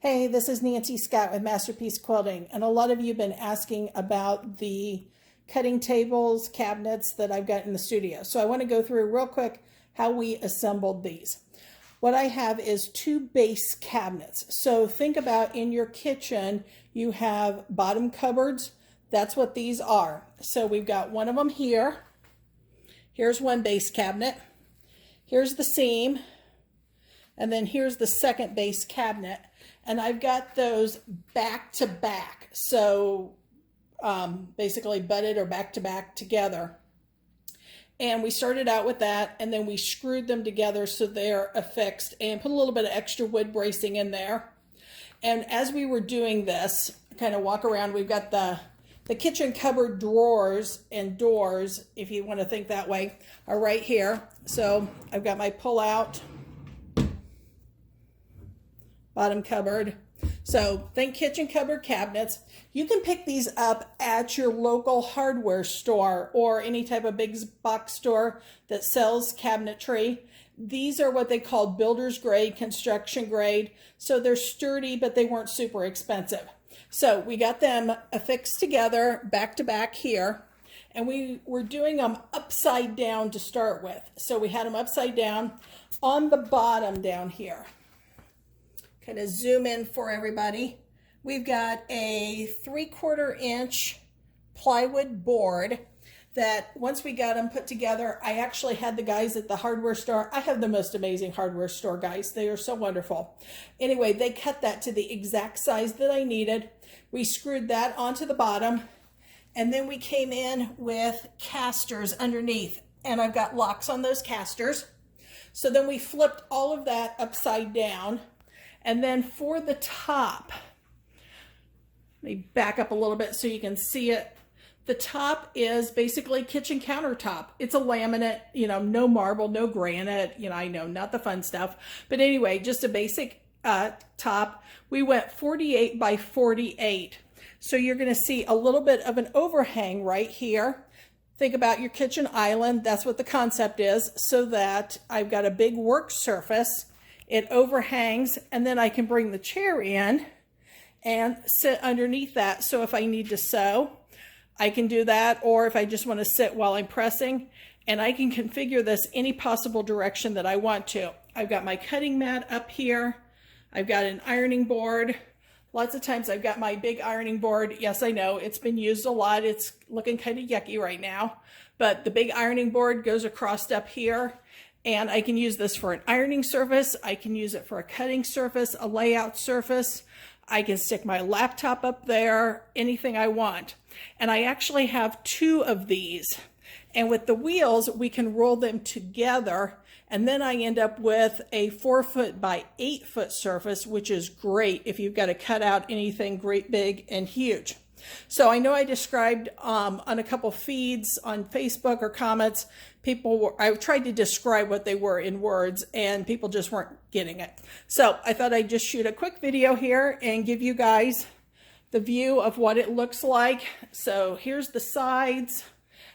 Hey, this is Nancy Scott with Masterpiece Quilting, and a lot of you have been asking about the cutting tables, cabinets that I've got in the studio. So I want to go through real quick how we assembled these. What I have is two base cabinets. So think about in your kitchen, you have bottom cupboards. That's what these are. So we've got one of them here. Here's one base cabinet. Here's the seam. And then here's the second base cabinet. And I've got those back to back. So basically butted or back to back together. And we started out with that, and then we screwed them together so they're affixed and put a little bit of extra wood bracing in there. And as we were doing this, kind of walk around, we've got the kitchen cupboard drawers and doors, if you want to think that way, are right here. So I've got my pull-out bottom cupboard. So think kitchen cupboard cabinets. You can pick these up at your local hardware store or any type of big box store that sells cabinetry. These are what they call builder's grade, construction grade. So they're sturdy, but they weren't super expensive. So we got them affixed together back to back here. And we were doing them upside down to start with. So we had them upside down on the bottom down here. Kind of zoom in for everybody. We've got a 3/4 inch plywood board that once we got them put together, I actually had the guys at the hardware store. I have the most amazing hardware store guys. They are so wonderful. Anyway, they cut that to the exact size that I needed. We screwed that onto the bottom, and then we came in with casters underneath, and I've got locks on those casters. So then we flipped all of that upside down. And then for the top, let me back up a little bit so you can see it. The top is basically kitchen countertop. It's a laminate, no marble, no granite, I know, not the fun stuff. But anyway, just a basic top. We went 48 by 48. So you're going to see a little bit of an overhang right here. Think about your kitchen island. That's what the concept is, so that I've got a big work surface. It overhangs, and then I can bring the chair in and sit underneath that. So if I need to sew, I can do that, or if I just want to sit while I'm pressing, and I can configure this any possible direction that I want to. I've got my cutting mat up here. I've got an ironing board. Lots of times I've got my big ironing board. Yes, I know it's been used a lot. It's looking kind of yucky right now, but the big ironing board goes across up here. And I can use this for an ironing surface. I can use it for a cutting surface, a layout surface. I can stick my laptop up there, anything I want. And I actually have two of these. And with the wheels, we can roll them together. And then I end up with a 4 by 8 foot surface, which is great if you've got to cut out anything great, big, and huge. So I know I described on a couple feeds on Facebook or comments, I tried to describe what they were in words, and people just weren't getting it. So I thought I'd just shoot a quick video here and give you guys the view of what it looks like. So here's the sides.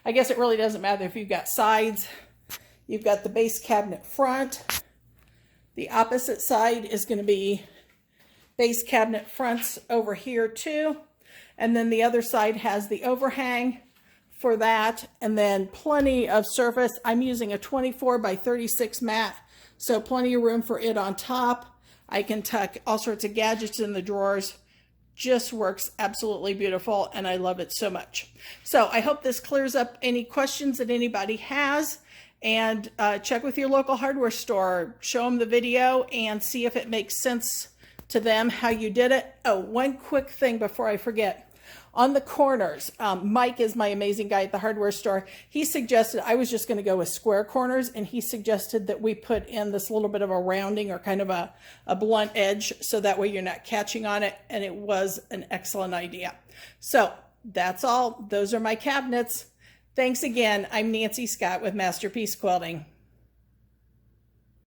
I guess it really doesn't matter if you've got sides. You've got the base cabinet front. The opposite side is going to be base cabinet fronts over here too. And then the other side has the overhang for that, and then plenty of surface. I'm using a 24 by 36 mat, so plenty of room for it on top. I can tuck all sorts of gadgets in the drawers. Just works absolutely beautiful, and I love it so much. So I hope this clears up any questions that anybody has, and check with your local hardware store. Show them the video and see if it makes sense to them how you did it. Oh, one quick thing before I forget. On the corners, Mike is my amazing guy at the hardware store. He suggested, I was just going to go with square corners, and he suggested that we put in this little bit of a rounding or kind of a blunt edge, so that way you're not catching on it, and it was an excellent idea. So that's all. Those are my cabinets. Thanks again. I'm Nancy Scott with Masterpiece Quilting.